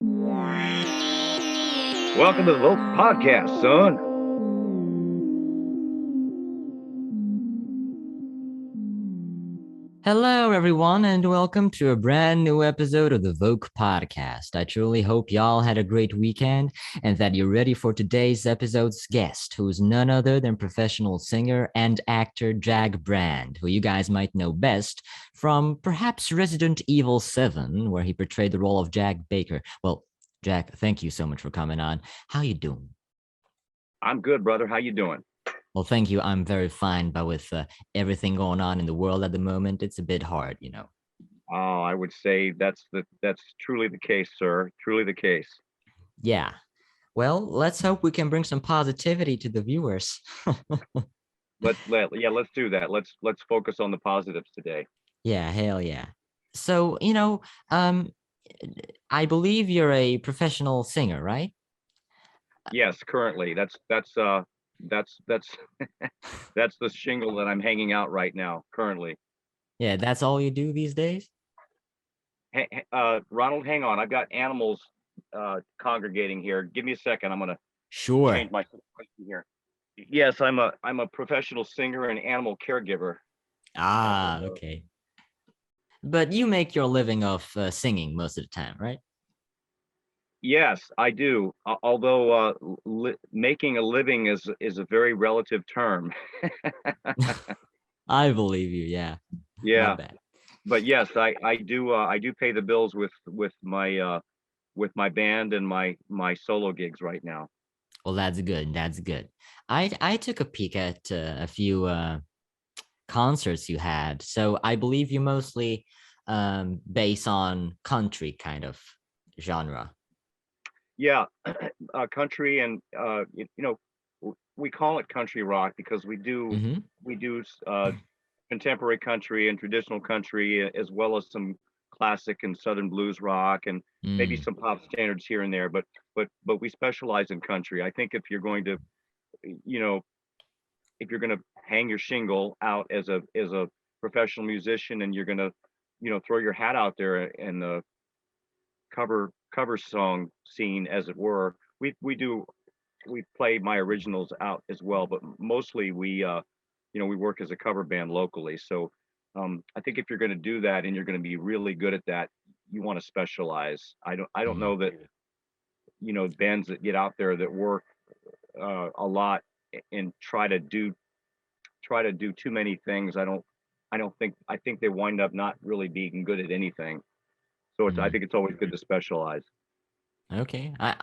Welcome to the VŌC Podcast, son. Hello, everyone, and welcome to a brand new episode of the VŌC Podcast. I truly hope y'all had a great weekend and that you're ready for today's episode's guest, who is none other than professional singer and actor Jag Brand, who you guys might know best from perhaps Resident Evil 7, where he portrayed the role of Jag Baker. Well, Jag, thank you so much for coming on. How you doing? I'm good, brother. How you doing? Well, thank you. I'm very fine, but with everything going on in the world at the moment, it's a bit hard, you know. Oh, I would say that's truly the case, sir. Truly the case. Yeah. Well, let's hope we can bring some positivity to the viewers. Let's do that. Let's focus on the positives today. Yeah, hell yeah. So, I believe you're a professional singer, right? Yes, currently. That's that's the shingle that I'm hanging out right now, currently. Yeah, that's all you do these days? Ronald, hang on. I've got animals congregating here. Give me a second. I'm gonna Sure. change my situation here. Yes, I'm a professional singer and animal caregiver. Ah, okay. But you make your living off singing most of the time, right? Yes, I do. Although making a living is a very relative term. I believe you, yeah. Yeah, Not bad. but yes, I do pay the bills with my band and my solo gigs right now. Well, that's good. That's good. I took a peek at a few concerts you had. So I believe you mostly base on country kind of genre. Yeah, country and we call it country rock because Mm-hmm. we do contemporary country and traditional country as well as some classic and southern blues rock and maybe Mm. some pop standards here and there. But we specialize in country. I think if you're going to you know if you're going to hang your shingle out as a professional musician and you're going to throw your hat out there in the cover song scene, as it were. We play my originals out as well, but mostly we work as a cover band locally. So I think if you're going to do that and you're going to be really good at that, you want to specialize. I don't Mm. know that bands that get out there that work a lot and try to do too many things. I think they wind up not really being good at anything. So I Mm. think it's always good to specialize. Okay. I,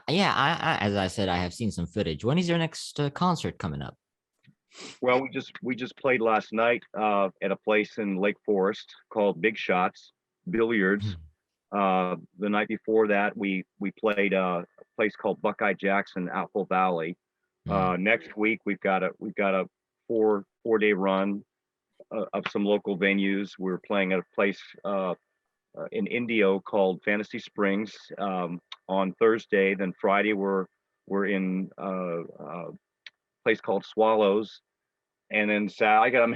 as I said, I have seen some footage. When is your next concert coming up? Well, we just played last night at a place in Lake Forest called Big Shots Billiards. The night before that, we played a place called Buckeye Jackson, Apple Valley. Mm. Next week we've got a four-day run of some local venues. We're playing at a place in Indio called Fantasy Springs on Thursday. Then Friday we're in a place called Swallows, and then I got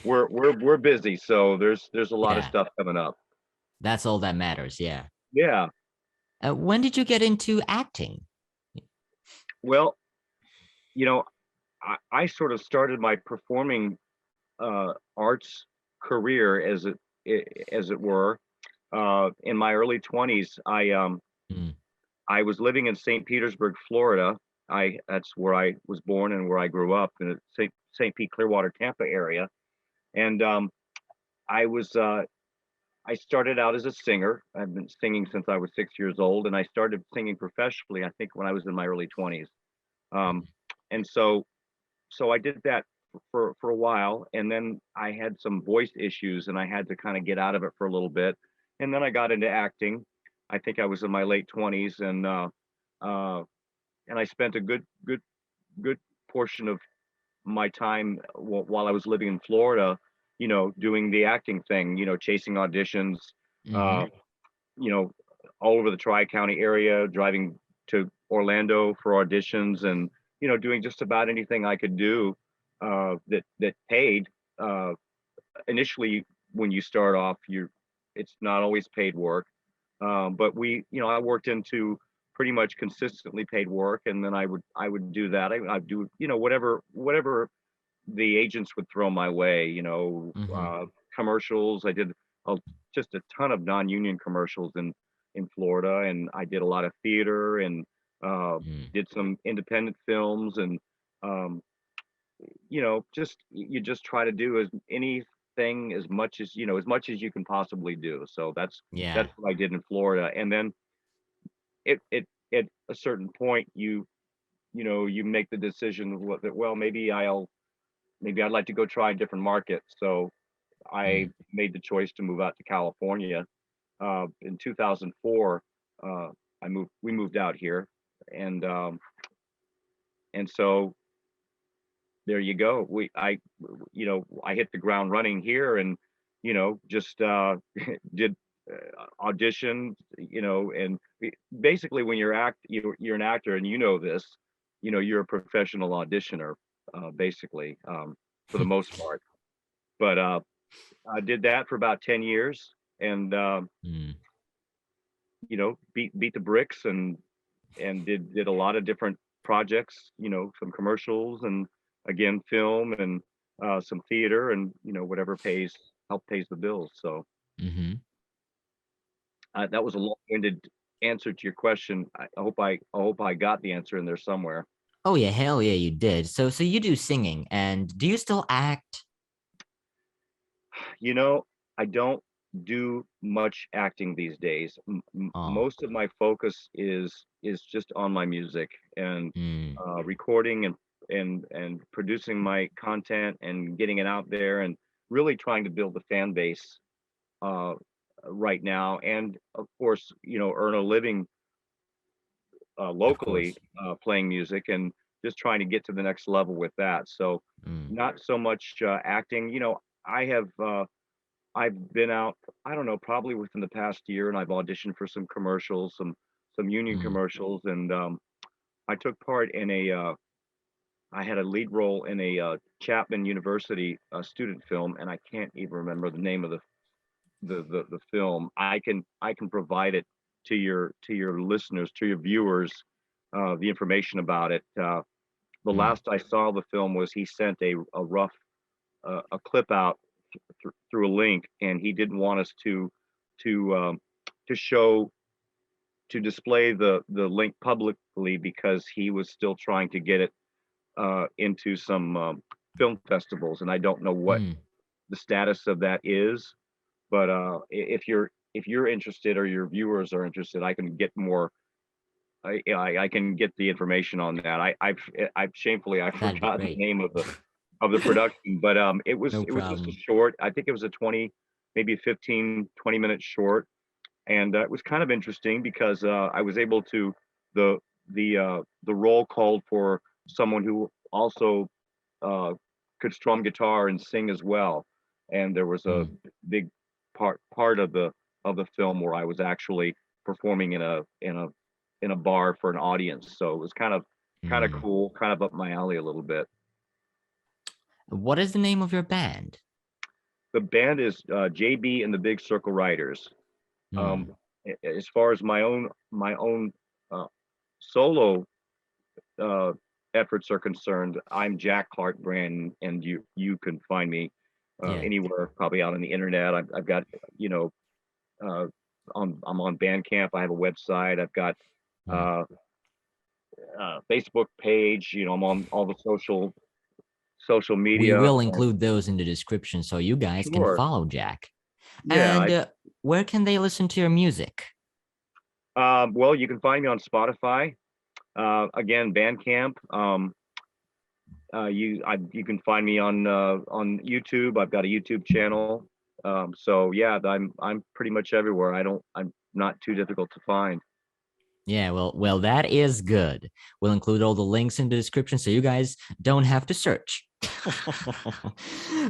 we're busy, so there's a lot of Yeah, stuff coming up. that's all that matters. Yeah. Yeah, When did you get into acting? well, you know, I sort of started my performing arts career as it were in my early 20s. Mm. I was living in St. Petersburg, Florida. I That's where I was born and where I grew up in the St. Pete, Clearwater, Tampa area. And I was I started out as a singer. I've been singing since I was 6 years old, and I started singing professionally, I think, when I was in my early 20s. Um, and so I did that for a while, and then I had some voice issues, and I had to kind of get out of it for a little bit. And then I got into acting. I think I was in my late 20s, uh, and I spent a good portion of my time while I was living in Florida, doing the acting thing, chasing auditions, Mm-hmm. uh, you know, all over the Tri-County area, driving to Orlando for auditions, and doing just about anything I could do that paid. Uh, Initially, when you start off, it's not always paid work, But I worked into pretty much consistently paid work, and then I would do that. I'd do, whatever the agents would throw my way, Mm-hmm. commercials. I did a, just a ton of non-union commercials in Florida, and I did a lot of theater and uh, Mm. did some independent films, and um, you just try to do as anything as much as you can possibly do. So Yeah. that's what I did in Florida, and then it at a certain point you make the decision that, well, maybe I'd like to go try a different market. So I Mm. made the choice to move out to California. In 2004, uh, we moved out here, and so there you go. I hit the ground running here, and just did audition, and basically when you're an actor, and this, you're a professional auditioner, basically, for the most part. But I did that for about 10 years, and Mm. beat the bricks, and did a lot of different projects, some commercials, and again film, and some theater, and whatever pays the bills. So Mm-hmm. that was a long-winded answer to your question. I hope I got the answer in there somewhere. Oh yeah, hell yeah, you did. So you do singing, and do you still act? You know, I don't do much acting these days. Oh. Most of my focus is just on my music, and Mm. recording, and producing my content, and getting it out there, and really trying to build a fan base uh, right now, and of course, earn a living Of locally, course. playing music, and just trying to get to the next level with that. So Mm. not so much acting. I have. I've been out, I don't know, probably within the past year, and I've auditioned for some commercials, some union Mm. commercials, and I took part in I had a lead role in a Chapman University student film, and I can't even remember the name of the film. I can provide it to your listeners, to your viewers, the information about it. The Mm. last I saw the film was he sent a rough a clip out through a link, and he didn't want us to to show to display the link publicly, because he was still trying to get it into some film festivals, and I don't know what Mm. the status of that is. But if you're interested, or your viewers are interested, I can get more. I can get the information on that. I've shamefully I That'd be forgot the great. name of the production, but it was No it was just a problem. short. I think it was a 20, maybe 15, 20-minute short, and it was kind of interesting because I was able to the the role called for someone who also uh, could strum guitar and sing as well, and there was a Mm. big part of the film where I was actually performing in a bar for an audience. So it was kind of Mm. cool, kind of up my alley a little bit. What is the name of your band? The band is JB and the Big Circle Riders. Mm. Um, as far as my own uh, solo uh, efforts are concerned, I'm Jack Clark Brand, and you can find me Yeah. anywhere, probably out on the internet. I've got you know uh, I'm on Bandcamp. I have a website. I've got Mm. uh, Facebook page. I'm on all the social We media. will include those in the description so you guys can Sure. follow Jack. Yeah. And where can they listen to your music? Well, you can find me on Spotify. Again, Bandcamp. You can find me on YouTube. I've got a YouTube channel. So yeah, I'm pretty much everywhere. I'm not too difficult to find. Yeah, well, that is good. We'll include all the links in the description so you guys don't have to search.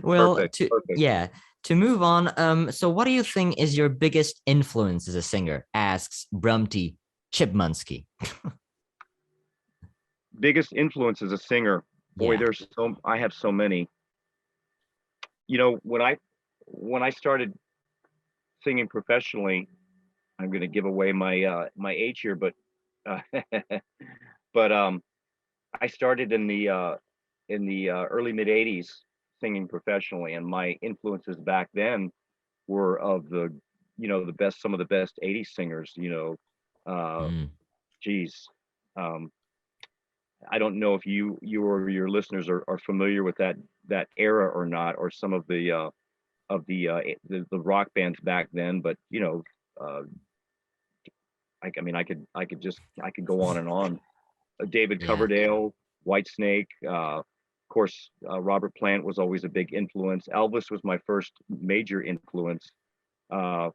Well, Perfect. Perfect. to move on, so what do you think is your biggest influence as a singer? Asks Brumty Chipmunsky. Biggest influence as a singer. Boy, Yeah. I have so many. When I started singing professionally, I'm going to give away my age here, uh, but I started in the early mid '80s singing professionally, and my influences back then were of the the best some of the best '80s singers. Uh, Mm. geez, um, I don't know if you or your listeners are familiar with that era or not, or some of the rock bands back then, but uh, I mean, I could go on and on. David Yeah. Coverdale, Whitesnake, of course, Robert Plant was always a big influence. Elvis was my first major influence uh,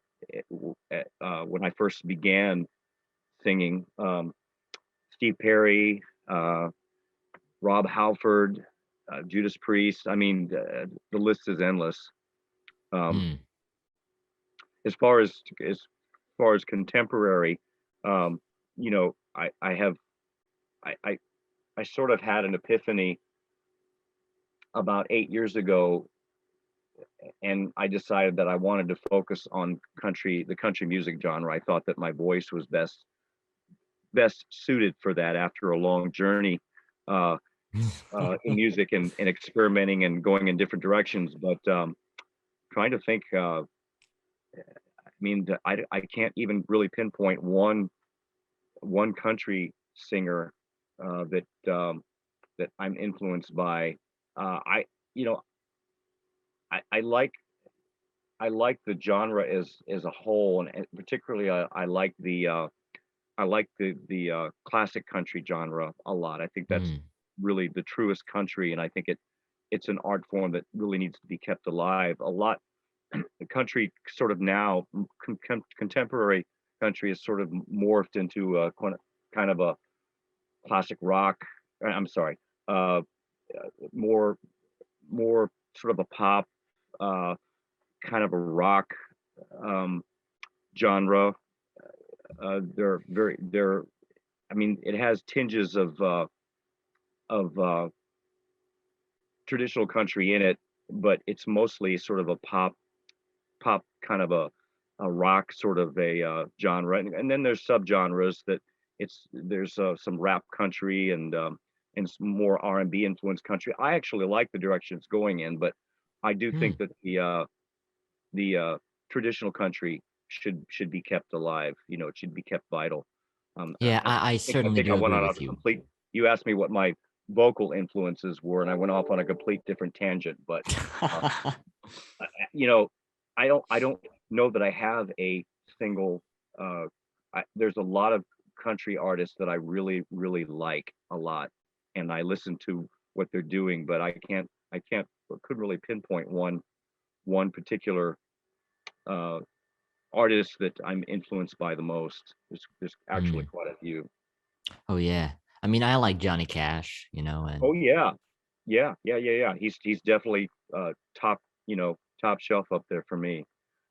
when I first began singing. Steve Perry, Rob Halford, Judas Priest. I mean, the list is endless. Um, Mm. as far as far as contemporary, I have I, I I sort of had an epiphany about 8 years ago, and I decided that I wanted to focus on the country music genre. I thought that my voice was best suited for that after a long journey uh, in music and experimenting and going in different directions. But trying to think, I mean, I can't even really pinpoint one country singer that I'm influenced by. I you know I I like the genre as a whole, and particularly I like the classic country genre a lot. I think that's Mm. really the truest country, and I think it's an art form that really needs to be kept alive. A lot the country sort of now contemporary country is sort of morphed into a kind of a classic rock. I'm sorry, uh, more more sort of a pop, uh, kind of a rock um, genre. They're I mean, it has tinges of traditional country in it, but it's mostly sort of a pop kind of a rock sort of a genre, and then there's subgenres that there's some rap country and some more R&B influenced country. I actually like the direction it's going in, but I do think Mm. that the traditional country should be kept alive. It should be kept vital. Yeah, I I certainly think I do went agree on with a you. complete. You asked me what my vocal influences were, and I went off on a complete different tangent. But uh, you know, I don't know that I have a single. Uh, there's a lot of country artists that I really like a lot, and I listen to what they're doing, but I couldn't really pinpoint one particular uh, artist that I'm influenced by the most. There's actually Mm. quite a few. Oh yeah. I mean, I like Johnny Cash, and Oh yeah, yeah. He's definitely top top shelf up there for me.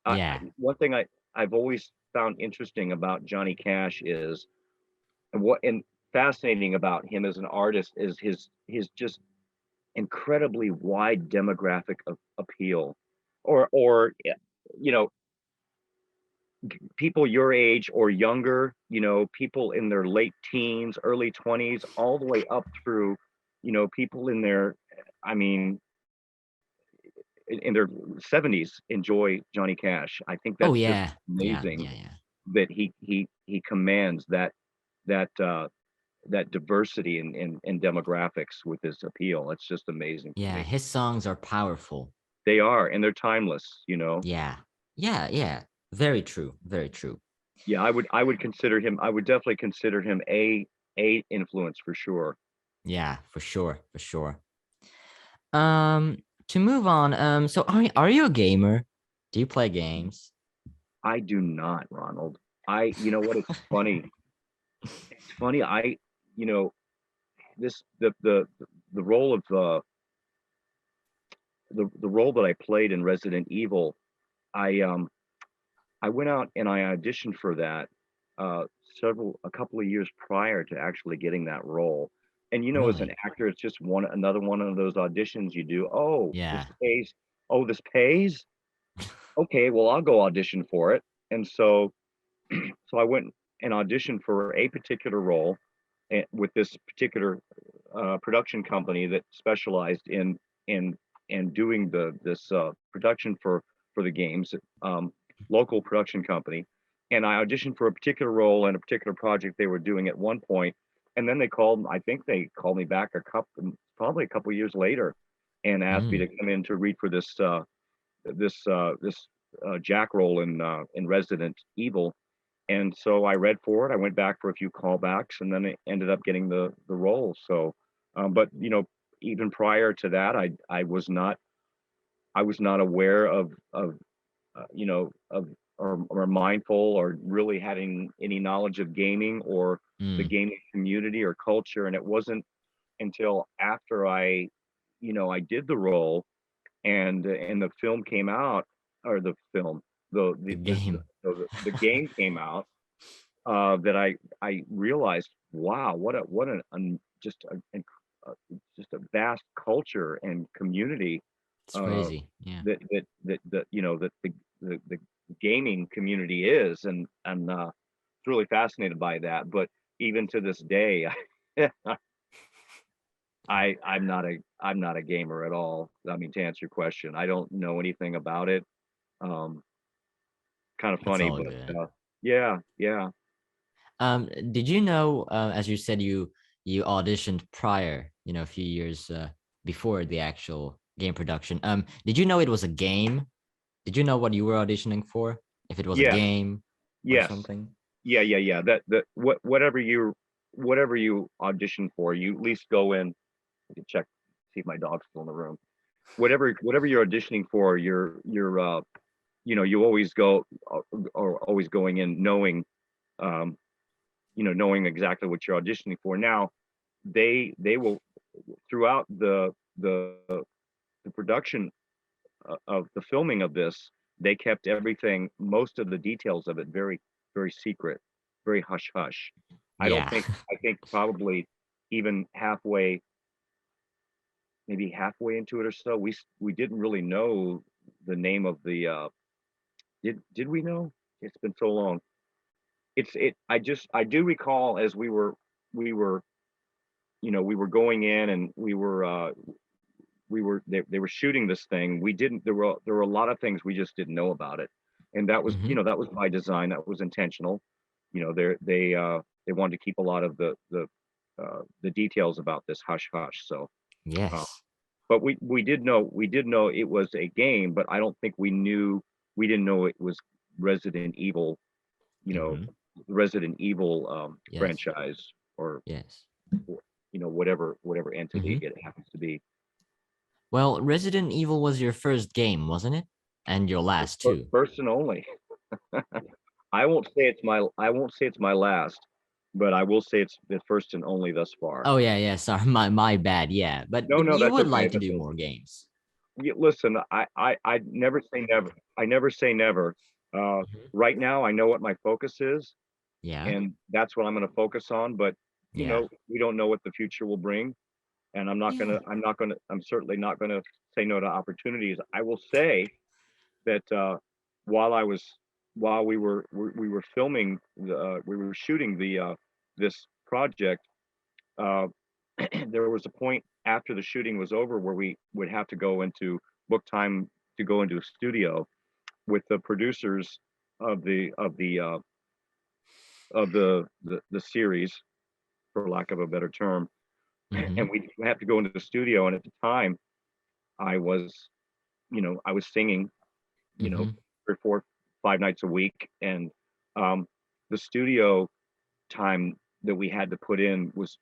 yeah. One thing I've always found interesting about Johnny Cash is and fascinating about him as an artist is his just incredibly wide demographic of appeal, or you know people your age or younger, people in their late teens, early 20s, all the way up through, people in their, I mean, in their 70s enjoy Johnny Cash. I think Oh that's just yeah. Yeah. amazing Yeah. Yeah. that he commands that that diversity in demographics with his appeal. It's just amazing to Yeah. me. His songs are powerful. They are, and they're timeless. Yeah. Yeah. Yeah. Very true. Very true. Yeah, I would consider him. I would definitely consider him a influence for sure. Yeah, for sure. For sure. Um, to move on, so are you a gamer? Do you play games? I do not, Ronald. You know what? It's funny. It's funny. You know, this the role of the role that I played in Resident Evil. I I went out and I auditioned for that uh, a couple of years prior to actually getting that role. And as an Really? actor, it's just another one of those auditions you do. Oh, this Yeah. pays. Oh, this pays. Okay, well, I'll go audition for it. And so So I went and auditioned for a particular role with this particular production company that specialized in doing this production for the games, local production company. And I auditioned for a particular role in a particular project they were doing at one point, and then they called. I think they called me back probably a couple years later, and asked me Mm. to come in to read for this Jack role in Resident Evil. And so I read for it. I went back for a few callbacks, and then I ended up getting the role. So, but even prior to that, I was not aware of or mindful or really having any knowledge of gaming or the Mm. gaming community or culture. And it wasn't until after I did the role and the film came out, or the film, the The the the, the, game. the game came out, that I realized, wow, what just a vast culture and community, It's uh, crazy. Yeah. that the gaming community is, and really fascinated by that. But even to this day, I'm not a gamer at all. I mean, to answer your question, I don't know anything about it. Um, Kind of It's funny, all but good. yeah, yeah, Did you know, as you said, you auditioned prior, a few years before the actual game production. Did you know it was a game? Did you know what you were auditioning for? If it was a yes, game or yes, something? yeah, yeah, yeah. That whatever you audition for, you at least go in. I can check, see if my dog's still in the room. Whatever you're auditioning for, you always go, or always going in knowing, um, knowing exactly what you're auditioning for. Now, they will, throughout the production of the filming of this, they kept everything, most of the details of it, very, very secret, very hush hush. Yeah. I think probably even maybe halfway into it or so, we didn't really know the name of the. Did we know? It's been so long. I do recall, as we were going in, and they were shooting this thing. We didn't there were a lot of things we just didn't know about it. And that was, Hmm. that was by design, that was intentional. They wanted to keep a lot of the details about this hush hush. So, uh, Yes. but we did know it was a game, but I don't think we didn't know it was Resident Evil, you know, Hmm. Resident Evil Yes. franchise, Yes. or whatever entity Hmm. it happens to be. Well, Resident Evil was your first game, wasn't it? And your last too. First and only. I won't say it's my last, but I will say it's the first and only thus far. Oh yeah, yeah. Sorry, my bad. Yeah, but No, but no, you that's would okay. like to That's do okay. more games. Listen, I never say never. I never say never. Uh, Mhm. right now, I know what my focus is, Yeah. and that's what I'm going to focus on. But Yeah. we don't know what the future will bring, and Yeah. I'm certainly not gonna say no to opportunities. I will say that, while I was while we were filming, we were shooting this project, uh, there was a point after the shooting was over where we would have to go into book time to go into a studio with the producers of the series, for lack of a better term. Hmm. And we have to go into the studio, and at the time I was I was singing, you know, Hmm. 3, 4, 5 nights a week. And um, the studio time that we had to put in was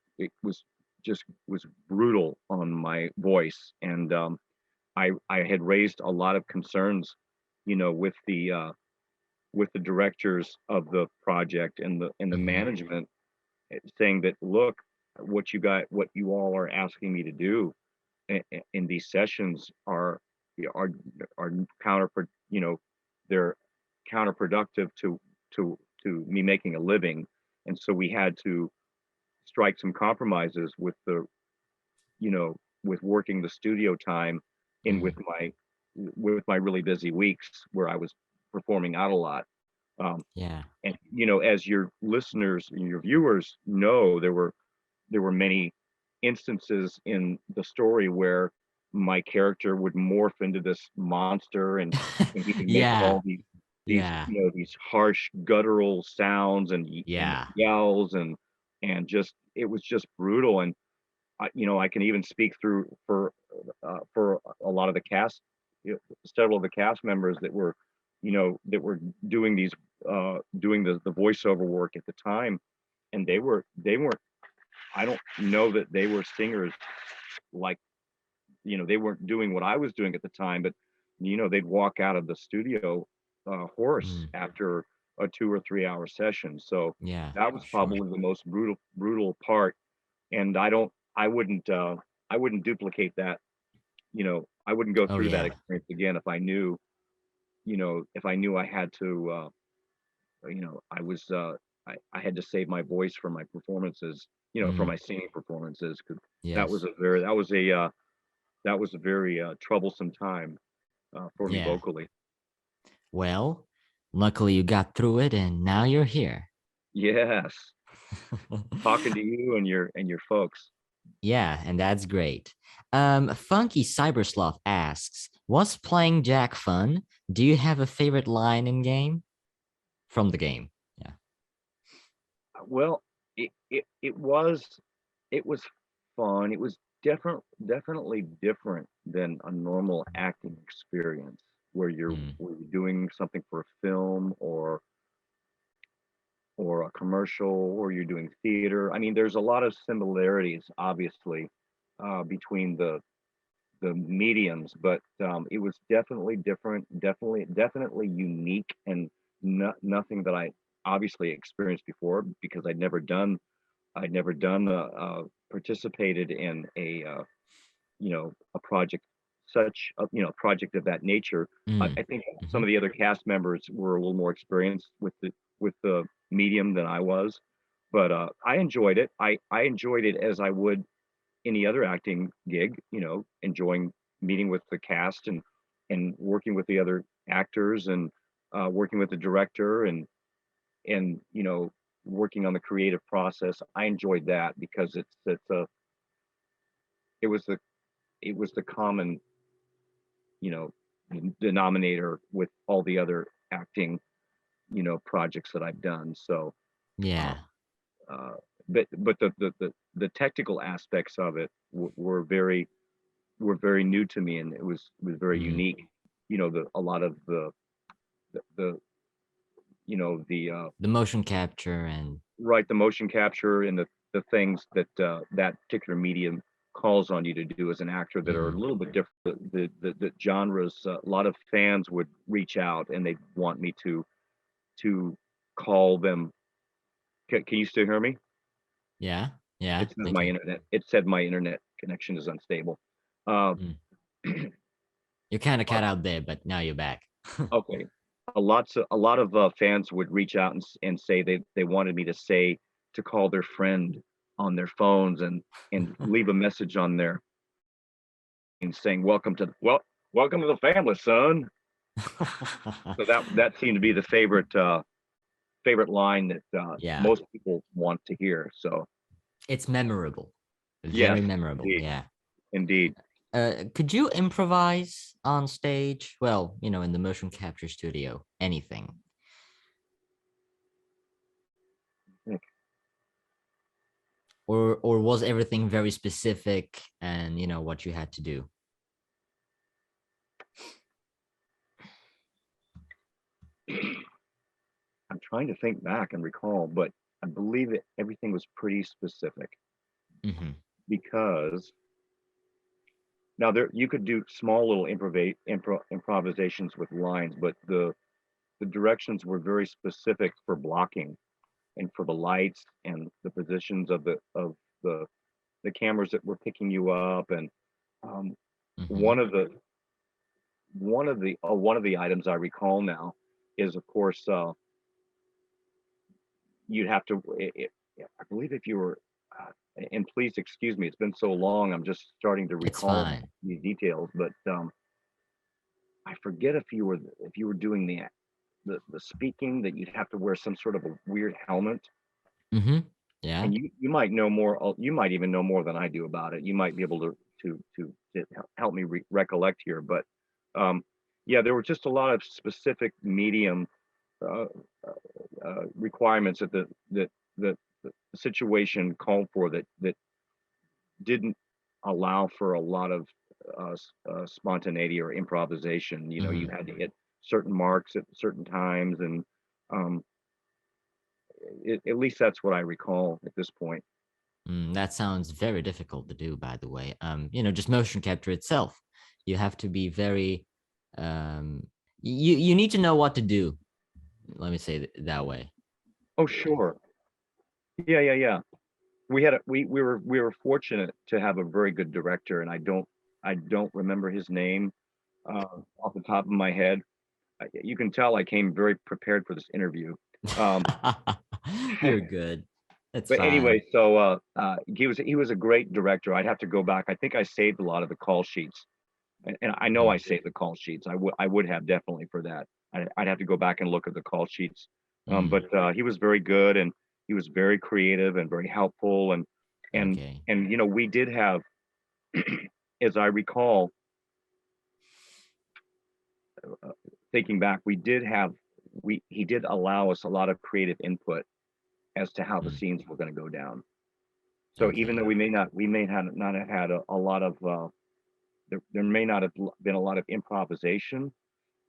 brutal on my voice. And I had raised a lot of concerns, with the directors of the project and the Hmm. management, saying that, look, what you all are asking me to do in these sessions are are counter they're counterproductive to me making a living. And so we had to strike some compromises with working the studio time in Hmm. with my really busy weeks where I was performing out a lot. Yeah. And as your listeners and your viewers know, there were many instances in the story where my character would morph into this monster, and he would make Yeah. all these Yeah. these harsh guttural sounds and Yeah. yells, and just it was just brutal. And I can even speak through for a lot of the cast, several of the cast members that were doing the voiceover work at the time, and they weren't. I don't know that they were singers, like, they weren't doing what I was doing at the time, but they'd walk out of the studio hoarse Mm. after a 2 or 3 hour session. So Yeah, that for was sure. probably the most brutal part. And I wouldn't duplicate that. I wouldn't go Oh through that yeah. experience again if I knew I had to, I was I had to save my voice for my performances, for Mm. my singing performances, 'cause that was Yes. a very that was a very troublesome time for me Yeah. vocally. Well, luckily you got through it and now you're here. Yes, talking to you and your folks. Yeah, and that's great. Funky Cybersloth asks, was playing Jack fun? Do you have a favorite line in game? From the game. Yeah. Well, it was fun. It was definitely different than a normal acting experience where you're Mm. where you're doing something for a film or a commercial, or you're doing theater. I mean, there's a lot of similarities, obviously, between the mediums, but it was definitely different, definitely unique, and nothing that I obviously experienced before, because I'd never done participated in a project, project of that nature. I Mm. think some Hmm. of the other cast members were a little more experienced with the medium than I was, but I enjoyed it. I enjoyed it as I would any other acting gig. Enjoying meeting with the cast, and working with the other actors, and working with the director, and working on the creative process. I enjoyed that because it was the it was the common, you know denominator with all the other acting, projects that I've done. So uh, Yeah. uh, but the technical aspects of it were very new to me, and it was very Mm. unique. A lot of the The motion capture and right, the motion capture, and the things that particular medium calls on you to do as an actor, that are a mm. little bit different. The genres, a lot of fans would reach out and they want me to call them. Can you still hear me? Yeah. Yeah, It says they my can. internet. It said my internet connection is unstable. Uh, Mm. You kind of cut out there, but now you're back. okay. A lot of fans would reach out and say they wanted me to call their friend on their phones, and leave a message on there, and saying welcome to the family, son. So that seemed to be the favorite line that Yeah. most people want to hear. So It's memorable. yes, Very memorable. indeed, Yeah. indeed. Could you improvise on stage? Well, in the motion capture studio, anything. Or was everything very specific and what you had to do? I'm trying to think back and recall, but I believe that everything was pretty specific, Mm-hmm. because now there you could do small little improvisations with lines, but the directions were very specific for blocking, and for the lights, and the positions of the cameras that were picking you up. And um, Mm-hmm. one of the one of the items I recall now is, of course, you'd have to. I believe if you were, and please excuse me, it's been so long. I'm just starting to It's recall fine. these details, but I forget if you were doing the speaking, that you'd have to wear some sort of a weird helmet. Mm-hmm. Yeah. And you might know more. You might even know more than I do about it. You might be able to help me recollect here. But yeah, there were just a lot of specific medium uh, requirements that the situation called for, that didn't allow for a lot of spontaneity or improvisation. You know, you Mm-hmm. had to hit certain marks at certain times, and um, at least that's what I recall at this point. That sounds very difficult to do, by the way. Just motion capture itself. You have to be very you need to know what to do. Let me say that way. Oh, sure. Yeah. We were fortunate to have a very good director, and I don't remember his name uh, off the top of my head. You can tell I came very prepared for this interview. Um, You're good. That's but fine. anyway, so he was a great director. I'd have to go back. I think I saved a lot of the call sheets, and I know I Mm, saved the call sheets. I would have definitely for that. I'd have to go back and look at the call sheets. mm, But he was very good, and he was very creative and very helpful, and okay. we did have, as I recall, uh, thinking back, we did have we he did allow us a lot of creative input as to how the Mm, scenes were going to go down. So even though okay. we may not have had a lot of there may not have been a lot of improvisation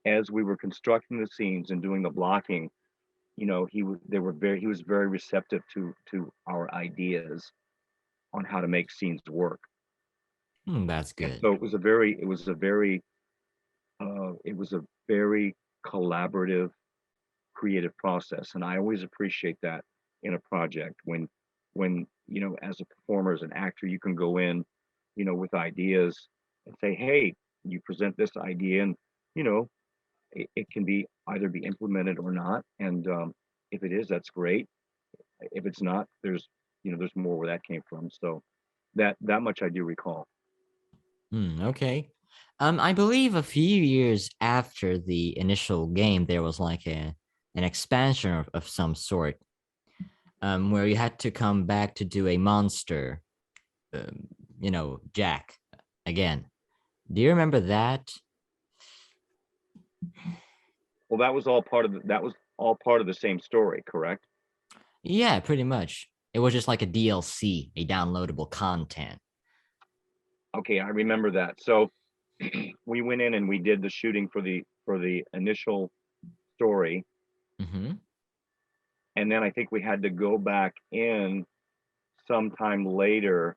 as we were constructing the scenes and doing the blocking. He was very receptive to our ideas on how to make scenes work. That's And good. so it was a very collaborative, creative process, and I always appreciate that in a project, when as a performer, as an actor, you can go in, with ideas and say, hey, you present this idea, and you know it can be either be implemented or not, and if it is, that's great. If it's not, there's more where that came from. So that much I do recall. Okay. I believe a few years after the initial game, there was like an expansion of some sort, where you had to come back to do a monster, Jack again. Do you remember that? Well, that was all part of the same story, correct? Yeah, pretty much. It was just like a DLC, a downloadable content. Okay, I remember that. So we went in and we did the shooting for the initial story, Mm-hmm. and then I think we had to go back in sometime later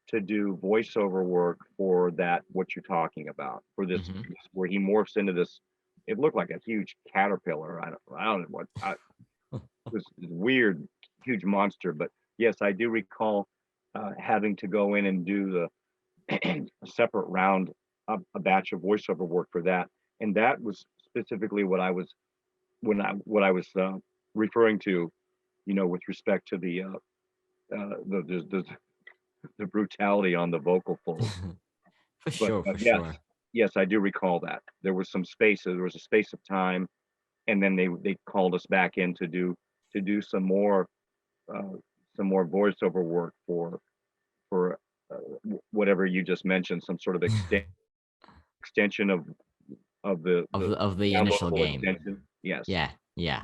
to do voiceover work for that, what you're talking about, for this, Mm-hmm. where he morphs into this. It looked like a huge caterpillar. I don't know what. This weird, huge monster. But yes, I do recall having to go in and do a separate round, a batch of voiceover work for that, and that was specifically what I was referring to, with respect to the brutality on the vocal folds. For But sure, for yes, sure. yes, I do recall that there was a space of time, and then they called us back in to do uh, some more voiceover work for whatever you just mentioned, some sort of extension of the of the initial downloadable game. extension. Yes. Yeah, yeah.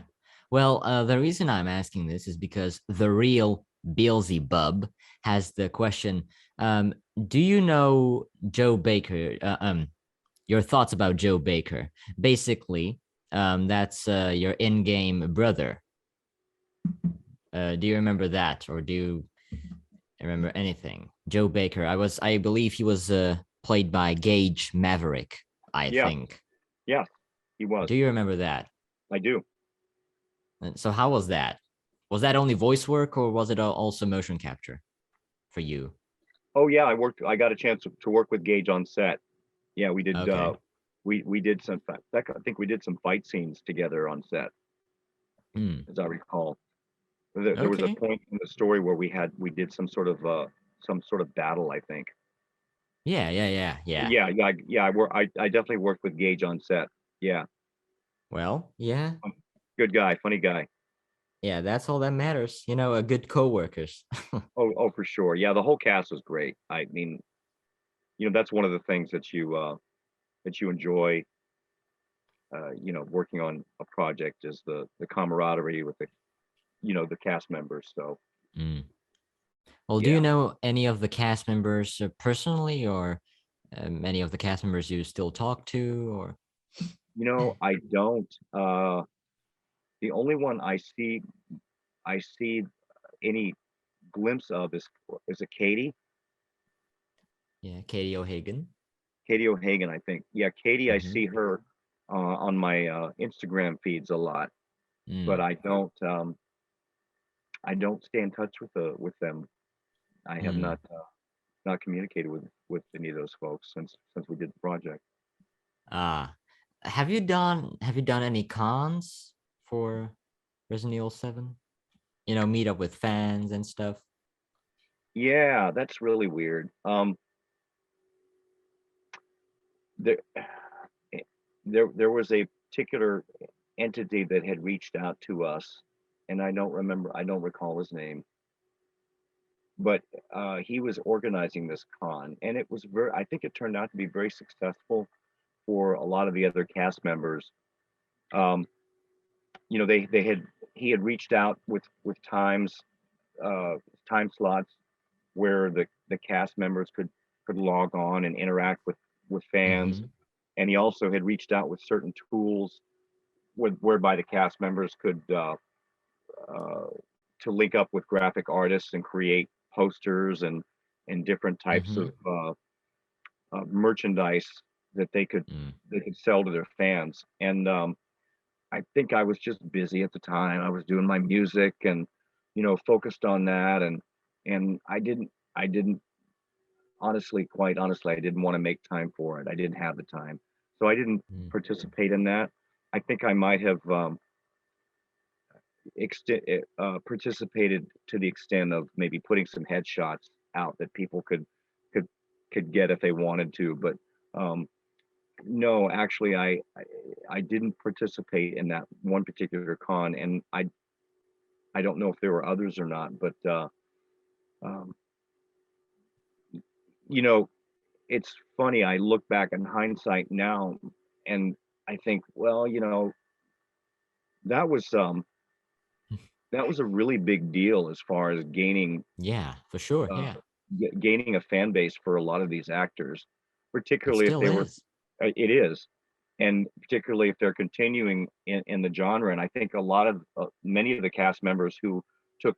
Well, the reason I'm asking this is because the real Beelzebub has the question. Um, do you know Joe Baker? Your thoughts about Joe Baker? Basically, that's your in-game brother. Do you remember that, or do you remember anything? Joe Baker. I believe he was played by Gage Maverick. I Yeah. think. Yeah. He Do was. you remember that? I do. And so how was that? Was that only voice work or was it also motion capture for you? Oh yeah, I got a chance to work with Gage on set. Yeah, we did. Okay. We did I think we did some fight scenes together on set, Hmm. as I recall. There was a Okay. point in the story where we did some sort of battle, I think. Yeah, yeah, yeah, But yeah. yeah, I definitely worked with Gage on set. Yeah. Well, yeah, Good guy, funny guy. yeah, that's all that matters. A good coworkers. Oh, for sure. Yeah, the whole cast was great. I mean, that's one of the things that you enjoy, working on a project is the camaraderie with the cast members. So Mm. Well, do you yeah, know any of the cast members personally, or any of the cast members you still talk to, or? I don't. The only one I see any glimpse of is a Yeah, Katie O'Hagan. Katie O'Hagan, I think. Yeah, Katie, I Mm-hmm. see her on my Instagram feeds a lot, but Mm, I don't stay in touch with them. I have mm. not communicated with any of those folks since we did the project. Ah, have you done any cons for Resident Evil 7? Meet up with fans and stuff. Yeah, that's really weird. There eh, there was a particular entity that had reached out to us, and I don't recall his name, but he was organizing this con, and it was very. I think it turned out to be very successful for a lot of the other cast members. Um, they had he had reached out with uh, time slots where the cast members could log on and interact with fans, Mm-hmm. and he also had reached out with certain tools whereby the cast members could uh, to link up with graphic artists and create posters and different types Mm-hmm. of merchandise that Mm, they could sell to their fans. And I think I was just busy at the time. I was doing my music and focused on that, and I didn't quite honestly, I didn't want to make time for it. I didn't have the time, so I didn't mm, participate in that. I think I might have participated to the extent of maybe putting some headshots out that people could could get if they wanted to, but um, no, actually, I didn't participate in that one particular con, and I don't know if there were others or not, but um, you know, it's funny. I look back in hindsight now, and I think, well, that was um, that was a really big deal as far as yeah, for sure. uh, Yeah, gaining a fan base for a lot of these actors, it particularly if still they were. is. It is, and particularly if they're continuing in the genre. And I think a lot of many of the cast members who took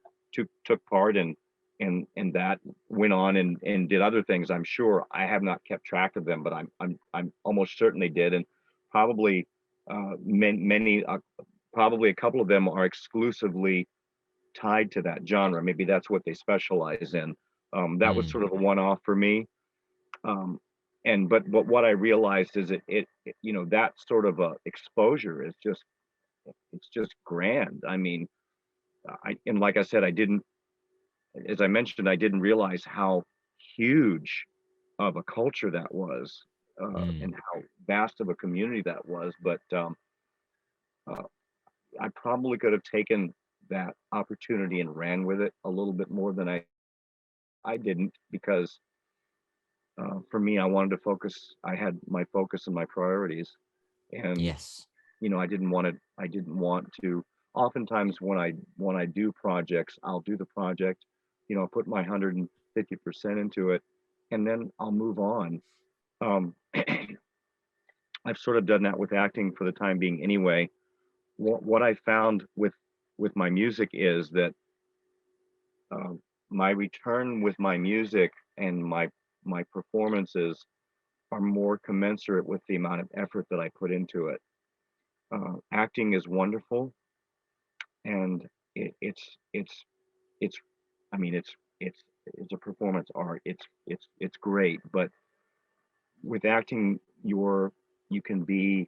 took part in that went on and did other things. I'm sure I have not kept track of them, but I'm almost certain they did, and probably many probably a couple of them are exclusively tied to that genre. Maybe that's what they specialize in. That was Mm, sort of a one-off for me. Um, and but what I realized is that sort of exposure is it's just grand. I mean, I and like I said, as I mentioned, I didn't realize how huge of a culture that was, mm. and how vast of a community that was. But uh, I probably could have taken that opportunity and ran with it a little bit more than I didn't, because for me, I wanted to focus. I had my focus and my priorities, and Yes. I didn't want to. Oftentimes, when I do projects, I'll do the project, put my 150% into it, and then I'll move on. Um, I've sort of done that with acting for the time being, anyway. What I found with my music is that um, my return with my music and my performances are more commensurate with the amount of effort that I put into it. Acting is wonderful, and it's it's I mean it's a performance art. It's great, but with acting, you can be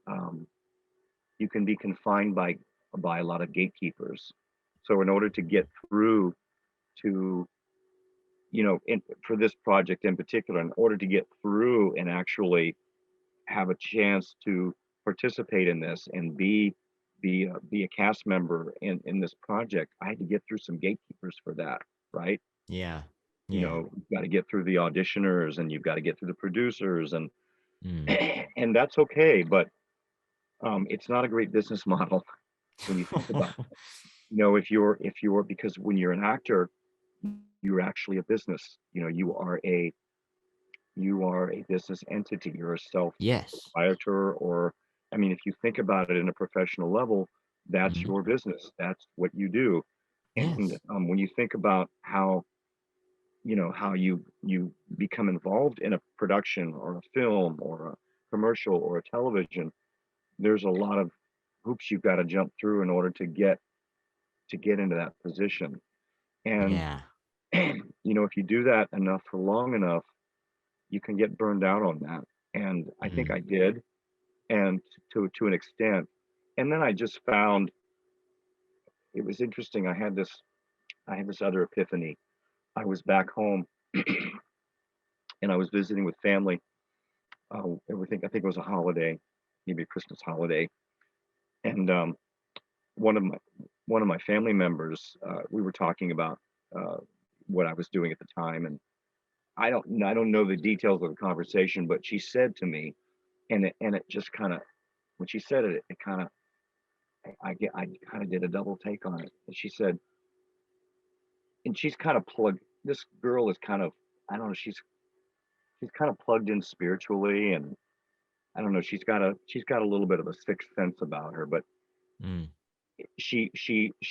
um, you can be confined by a lot of gatekeepers. So in order to get through to for this project in particular, in order to get through and actually have a chance to participate in this and be a cast member in this project, I had to get through some gatekeepers for that, right? Yeah. You Yeah. know, you've got to get through the auditioners and you've got to get through the producers and Mm. and that's okay, but it's not a great business model when you think about it. You know, if you're because when you're an actor, you're actually a business. You know, you are a business entity. You're a self Yes. proprietor, or I mean, if you think about it in a professional level, that's Mhm. your business. That's what you do. And Yes. when you think about how how you become involved in a production or a film or a commercial or a television, there's a lot of hoops you've got to jump through in order to get into that position. And Yeah. if you do that enough for long enough, you can get burned out on that. And I think Mm. I did, and to an extent. And then I just found it was interesting. I had this other epiphany. I was back home and I was visiting with family. I think it was a holiday, maybe a Christmas holiday, and one of my one of my family members, we were talking about uh, what I was doing at the time, and I don't know the details of the conversation, but she said to me, and it just kind of when she said it, it kind of I kind of did a double take on it. And she said, and she's kind of plugged. This girl is kind of, I don't know, she's kind of plugged in spiritually, and I don't know, she's got a little bit of a sixth sense about her, but Mm. she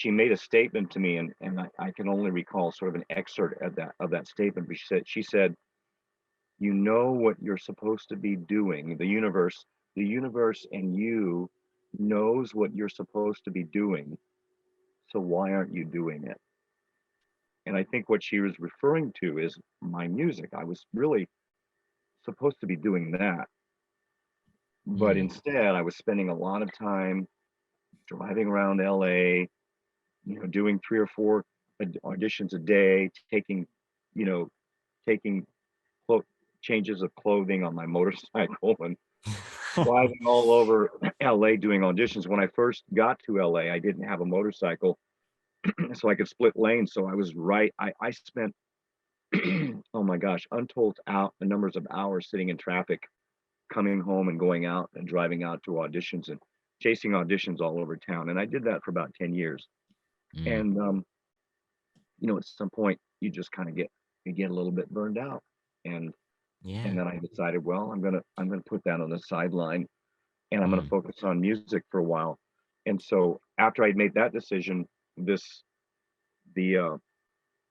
made a statement to me, and I can only recall sort of an excerpt of that statement. But she said, you know what you're supposed to be doing. The universe and you knows what you're supposed to be doing. So why aren't you doing it? And I think what she was referring to is my music. I was really supposed to be doing that, but Mm. instead I was spending a lot of time driving around LA, doing three or four auditions a day, you know, taking clo- changes of clothing on my motorcycle and driving all over LA doing auditions. When I first got to LA, I didn't have a motorcycle, so I could split lanes. So I was right. I spent, oh my gosh, untold out the numbers of hours sitting in traffic, coming home and going out and driving out to auditions and chasing auditions all over town. And I did that for about 10 years. Mm. And at some point you just kind of get a little bit burned out. And Yeah. and then I decided, well, I'm gonna put that on the sideline and I'm gonna Mm. focus on music for a while. And so after I'd made that decision, the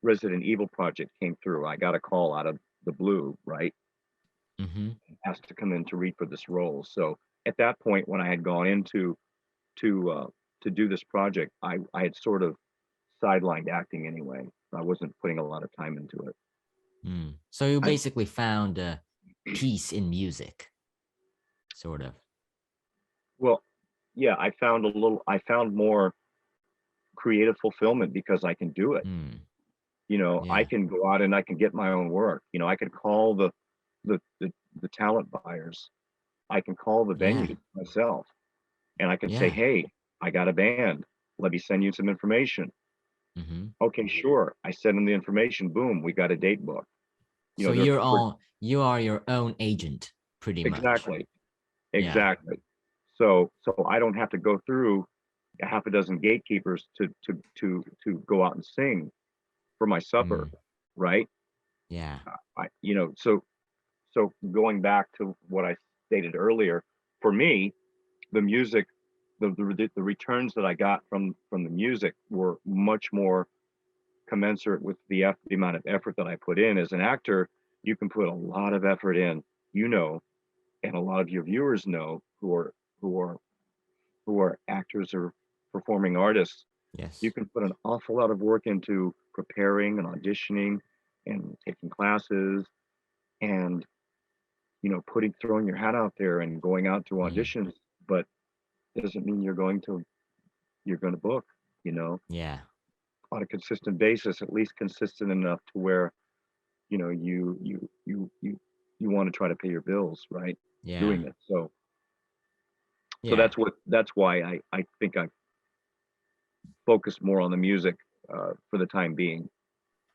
Resident Evil project came through. I got a call out of the blue, right? Mhm. Asked to come in to read for this role. So at that point, when I had gone into to uh, to do this project, I had sort of sidelined acting anyway. I wasn't putting a lot of time into it. Mm. So you I, basically found a peace in music, sort of. well, yeah, I found more creative fulfillment because I can do it. Mm. I Yeah. can go out and I can get my own work. I can call the the, the talent buyers. I can call the Yeah. venue myself, and I can say, Yeah. hey, I got a band. Let me send you some information. Mhm. Okay, sure. I send them the information. Boom, we got a date book. So They're you are your own agent, pretty much. exactly, Yeah. exactly. So I don't have to go through a half a dozen gatekeepers to go out and sing for my supper, Mm. right? Yeah. So going back to what I stated earlier, for me, the music, the returns that I got from the music were much more commensurate with the amount of effort that I put in. As an actor, you can put a lot of effort in, and a lot of your viewers know who are who are actors or performing artists. You Yes. can put an awful lot of work into preparing and auditioning and taking classes and throwing your hat out there and going out to Mm. auditions, but doesn't mean you're going to book, you know, Yeah. on a consistent basis, at least consistent enough to where you want to try to pay your bills, right? Yeah. Doing it. So So Yeah. that's why I think I focus more on the music for the time being.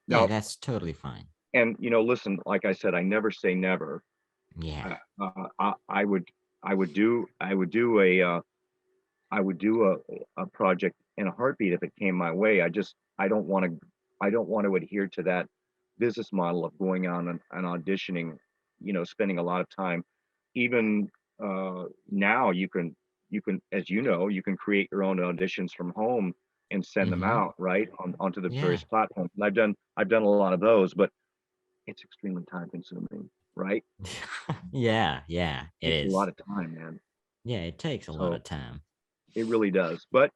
Yeah, Now, that's totally fine. and listen, like I said, I never say never. Yeah. I would do a project in a heartbeat if it came my way. I don't want to adhere to that business model of going on and auditioning, spending a lot of time. Even now you can, as you can create your own auditions from home and send them Mm-hmm. out, right, onto the Yeah. various platforms. And I've done a lot of those, but it's extremely time consuming, right? Yeah, yeah, it It takes a lot is. of time, man. Yeah, it takes a lot So of time. it really does. But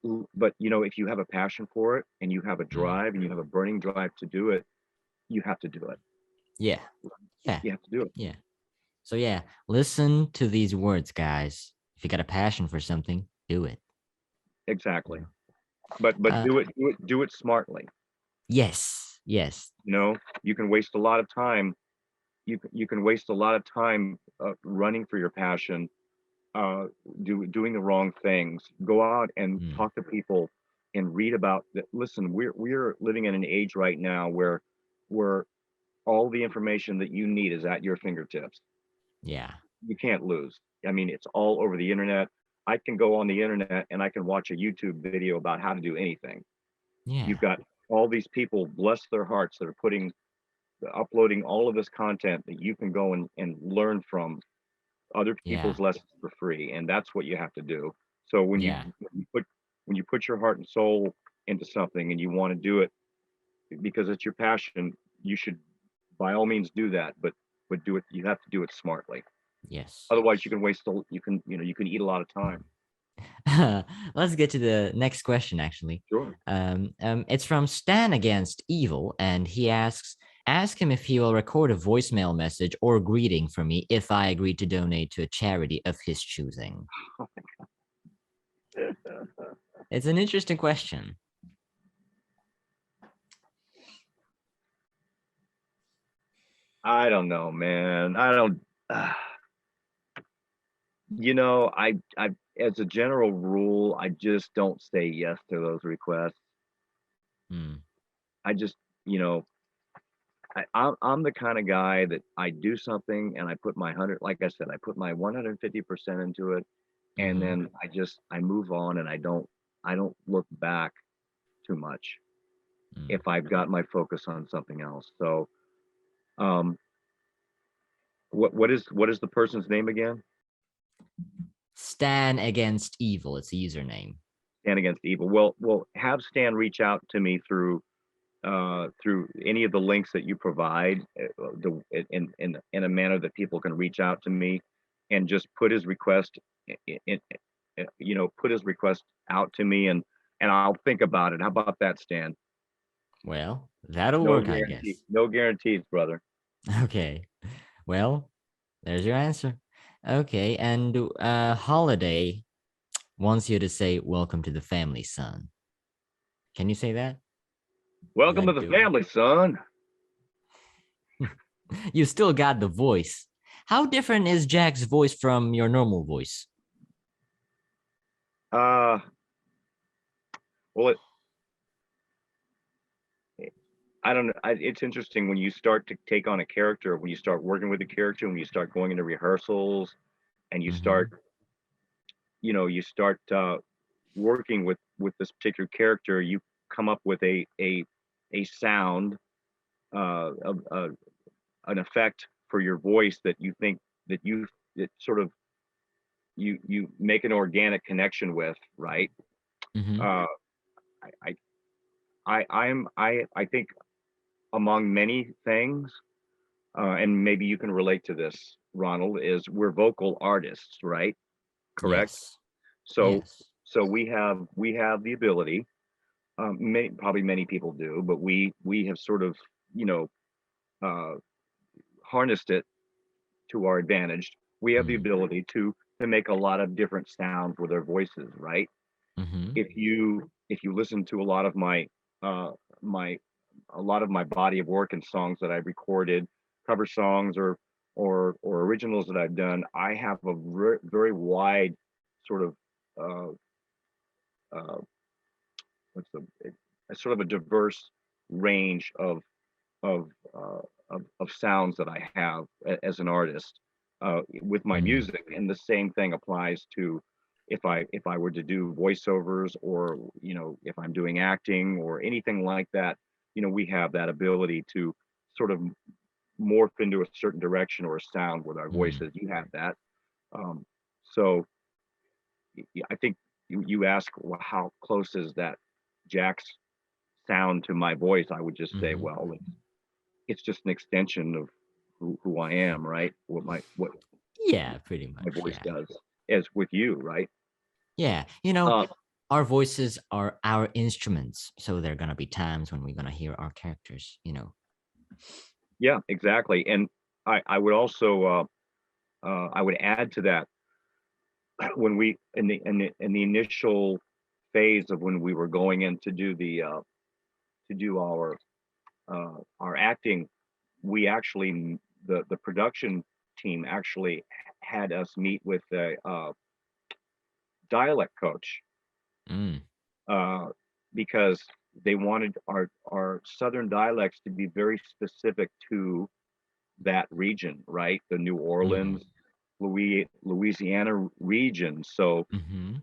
if you have a passion for it and you have a Mm. drive and you have a burning drive to do it, you have to do it. Yeah, yeah, You have to do it. yeah. So yeah, listen to these words, guys. If you got a passion for something, do it. Exactly. Yeah. But Uh, do it smartly. yes, yes, You can waste a lot of time. You can waste a lot of time running for your passion, uh, doing the wrong things. Go out and mm, talk to people and read about that. Listen, we're living in an age right now where all the information that you need is at your fingertips. yeah, You can't lose. I mean, it's all over the internet. I can go on the internet and I can watch a YouTube video about how to do anything. You've yeah, got all these people, bless their hearts, that are uploading all of this content that you can go and learn from other yeah, people's lessons for free. And that's what you have to do. So yeah, when you put your heart and soul into something and you want to do it because it's your passion, you should by all means do that. But do it. You have to do it smartly. yes. Otherwise, you can waste. You can eat a lot of time. Let's get to the next question, actually. Sure. It's from Stan Against Evil, and he asks, ask him if he will record a voicemail message or greeting for me if I agree to donate to a charity of his choosing. It's an interesting question. I don't know, man. I don't. Uh, I as a general rule, I just don't say yes to those requests. Hmm. I just, you know, I'm the kind of guy that I do something and I put my like I said, I put my 150% into it, and Mm-hmm. then I move on and I don't look back too much Mm. if I've got my focus on something else. So, um, what is the person's name again? Stan Against Evil. It's a username. Stand Against Evil. Well, have Stan reach out to me through any of the links that you provide, in a manner that people can reach out to me, and just put his request put his request out to me, and I'll think about it. How about that, Stan? Well, that'll No work, I guarantee, guess. no guarantees, brother. Okay. Well, there's your answer. Okay, and Holiday wants you to say welcome to the family, son. Can you say that? Is Welcome to that the doable? family, son. You still got the voice. How different is Jack's voice from your normal voice? uh well, I don't know. It's interesting when you start to take on a character, when you start working with a character, when you start going into rehearsals, and Mm-hmm. you start working with this particular character. You come up with a sound, an effect for your voice that you think that you that sort of you make an organic connection with, right? Mm-hmm. uh i I think among many things, and maybe you can relate to this, Ronald, is we're vocal artists, right? Correct. Yes. So Yes. we have the ability, probably many people do, but we have sort of, you know, uh, harnessed it to our advantage. We have the Mm. ability to make a lot of different sounds with our voices, right? Mm-hmm. If you listen to uh, my a lot of my body of work and songs that I've recorded, cover songs or originals that I've done, I have a very wide sort of uh, what's the a sort of a diverse range of of sounds that I have as an artist with my Mm, music, and the same thing applies to if I were to do voiceovers, or if I'm doing acting or anything like that. We have that ability to sort of morph into a certain direction or a sound with our mm, voices. You have that. Um, so I think you ask, well, how close is that Jack's sound to my voice? I would just say, hmm. well, it's just an extension of who I am, right? What Yeah, pretty my much. voice Yeah. does, as with you, right? Yeah. Uh, Our voices are our instruments. So there are going to be times when we're going to hear our characters. yeah, exactly. And I would also I would add to that when we in the initial phase of when we were going in to do to do our acting, we actually the production team actually had us meet with a dialect coach Mm, uh, because they wanted our southern dialects to be very specific to that region, right? The New mm, Orleans, Louisiana region. So, hmm.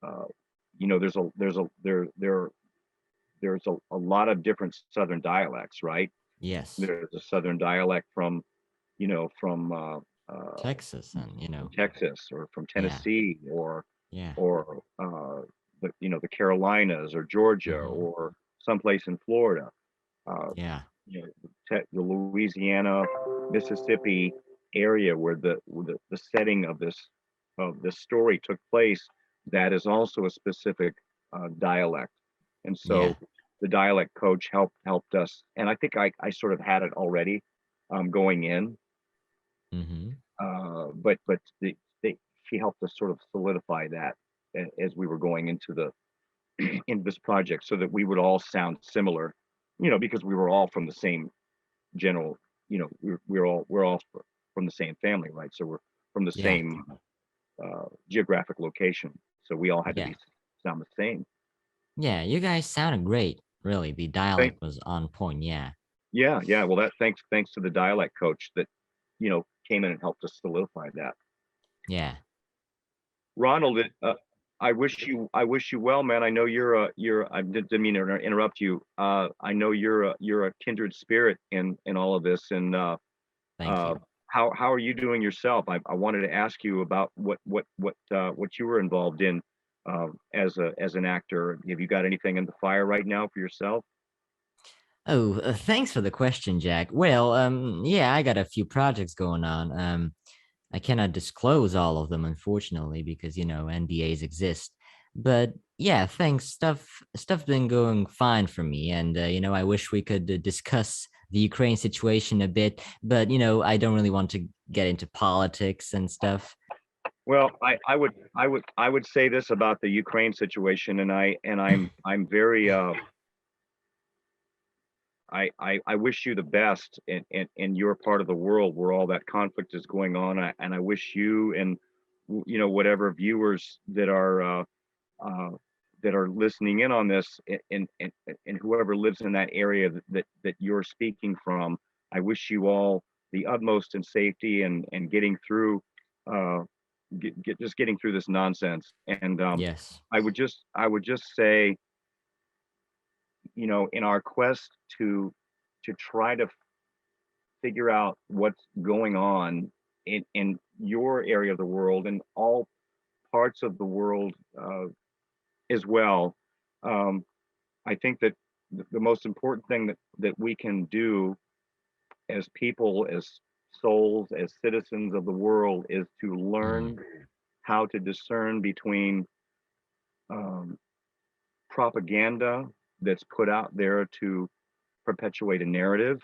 uh, there's a lot of different southern dialects, right? Yes. There's a southern dialect from from Texas and. Texas, or from Yeah. Tennessee, Yeah. or the Carolinas, or Georgia, Hmm. or someplace in Florida. Uh, Yeah. the Louisiana, Mississippi area where the setting of this story took place, that is also a specific dialect, and Yeah. so the dialect coach helped us, and I think I sort of had it already going in, Hmm. but she helped us sort of solidify that as we were going into the into this project, so that we would all sound similar, because we were all from the same general, we're all from the same family, right? So we're from the Yeah. same geographic location, so we all had to Yeah. be sound the same. Yeah. You guys sounded great. Really. The Thank, dialect was on point. Yeah. yeah, yeah. Well, that thanks to the dialect coach that came in and helped us solidify that. Yeah. Ronald, I wish you well, man. I know I didn't mean to interrupt you. I know you're a kindred spirit in all of this, and Thank uh, you. how are you doing yourself? I wanted to ask you about what you were involved in as an actor. Have you got anything in the fire right now for yourself? Oh, thanks for the question, Jack. Well, yeah, I got a few projects going on. I cannot disclose all of them, unfortunately, because NDAs exist. But yeah, thanks. Stuff's been going fine for me, and I wish we could discuss the Ukraine situation a bit, but I don't really want to get into politics and stuff. Well, I would say this about the Ukraine situation, and I'm very I wish you the best in your part of the world where all that conflict is going on, and I wish you and whatever viewers uh, that are listening in on this, and whoever lives in that area that you're speaking from, I wish you all the utmost in safety, and getting through uh, just getting through this nonsense. And Yes. I would just say, in our quest to try to figure out what's going on in your area of the world and all parts of the world as well. Um, I think that the most important thing that we can do as people, as souls, as citizens of the world, is to Mm, learn how to discern between um, propaganda that's put out there to perpetuate a narrative,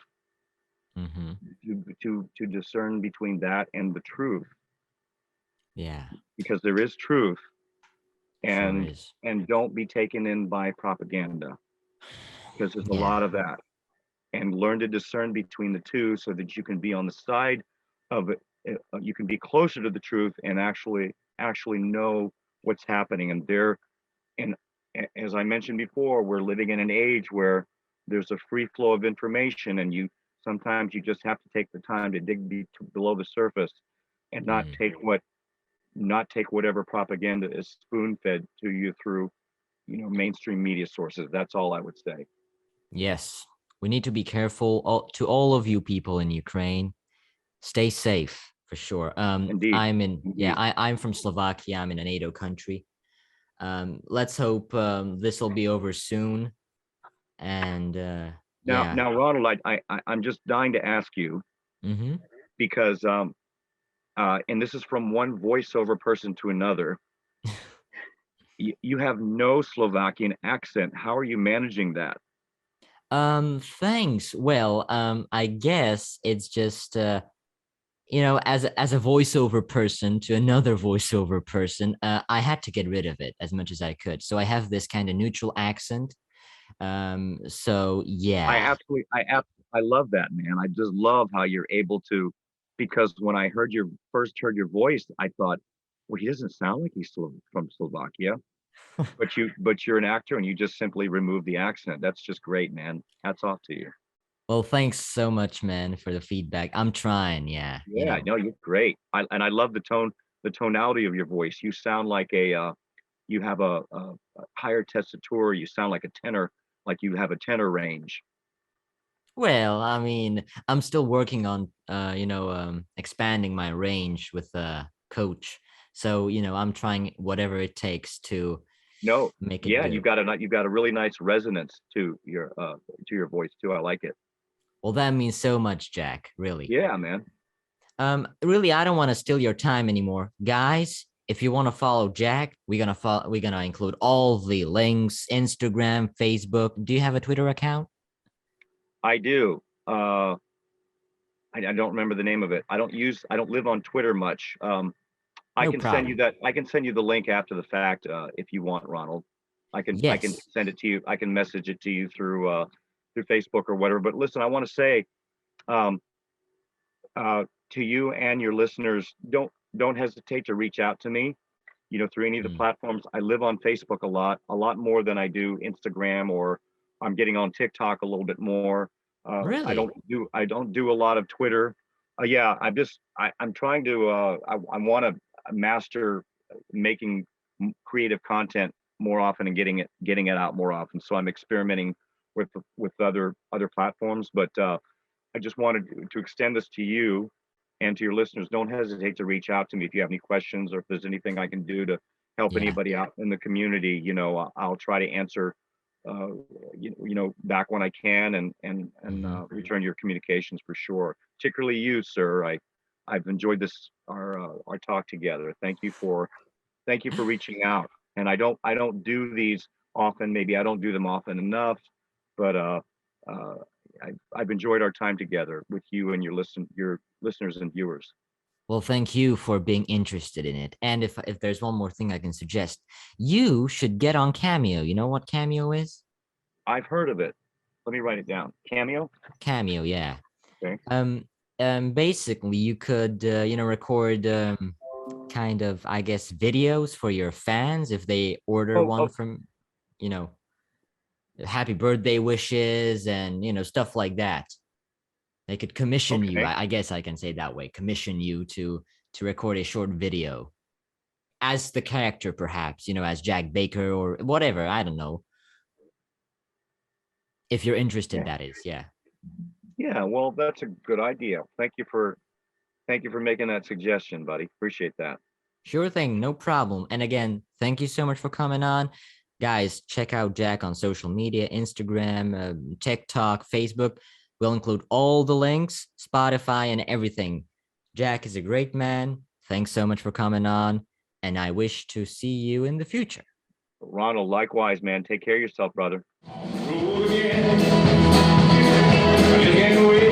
mm-hmm. to discern between that and the truth, Yeah, because there is truth, sure and is. don't be taken in by propaganda, because there's a Yeah. lot of that, and learn to discern between the two so that you can be on the side of it. You can be closer to the truth and actually know what's happening. And as I mentioned before, we're living in an age where there's a free flow of information, and sometimes you just have to take the time to dig below the surface and Mm. not take whatever propaganda is spoon fed to you through mainstream media sources. That's all I would say. Yes, we need to be careful. To all of you people in Ukraine, stay safe for sure. Indeed. Indeed. I'm from Slovakia. I'm in a NATO country. Let's hope this will be over soon. And yeah. Now, Ronald, I'm just dying to ask you, Mm-hmm. because and this is from one voiceover person to another. You have no Slovakian accent. How are you managing that? Thanks. Well, I guess it's just as a voiceover person to another voiceover person, I had to get rid of it as much as I could. So I have this kind of neutral accent. So yeah. I love that, man. I just love how you're able to, because when I first heard your voice, I thought, well, he doesn't sound like he's from Slovakia, but you're an actor and you just simply remove the accent. That's just great, man. Hats off to you. Well, thanks so much, man, for the feedback. I'm trying, yeah. Yeah, no, you're great. I love the tonality of your voice. You sound like you have a higher tessitura. You sound like a tenor, like you have a tenor range. Well, I mean, I'm still working on expanding my range with a coach. So, I'm trying whatever it takes to No, make it yeah, good. you've got a really nice resonance to your voice too. I like it. Well, that means so much, Jack, really. Yeah, man. Really, I don't want to steal your time anymore. Guys, if you want to follow Jack, we're gonna include all the links, Instagram, Facebook. Do you have a Twitter account? I do. I don't remember the name of it. I don't live on Twitter much. I No can send you problem. that. I can send you the link after the fact, if you want, Ronald. I can Yes. send it to you. I can message it to you through Facebook or whatever. But listen, I want to say, um, to you and your listeners, don't hesitate to reach out to me, through any of the Mm. platforms. I live on Facebook a lot more than I do Instagram, or I'm getting on TikTok a little bit more. Really? I don't do a lot of Twitter. Yeah, I'm trying to I want to master making creative content more often and getting it out more often. So I'm experimenting with other platforms, but I just wanted to extend this to you and to your listeners. Don't hesitate to reach out to me if you have any questions, or if there's anything I can do to help Yeah. anybody out in the community. I'll try to answer, uh, back when I can, and Hmm. return your communications for sure. Particularly you, sir. I've enjoyed our talk together. Thank you for reaching out. And I don't do these often. Maybe I don't do them often enough, but uh, I've enjoyed our time together with you and your listeners and viewers. Well, thank you for being interested in it. And if there's one more thing I can suggest, you should get on Cameo. You know what Cameo is? I've heard of it. Let me write it down. Cameo. Cameo, yeah. Okay. Basically, you could record kind of, I guess, videos for your fans if they order Oh, one from, you know, happy birthday wishes and stuff like that. They could commission you. okay. I guess I can say it that way. Commission you to record a short video as the character, perhaps, as Jack Baker or whatever. I don't know. If you're interested, Yeah. that is, yeah. Yeah. Well, that's a good idea. Thank you for making that suggestion, buddy. Appreciate that. Sure thing, no problem. And again, thank you so much for coming on. Guys, check out Jack on social media, Instagram, TikTok, Facebook. We'll include all the links, Spotify, and everything. Jack is a great man. Thanks so much for coming on. And I wish to see you in the future. Ronald, likewise, man. Take care of yourself, brother. Again, we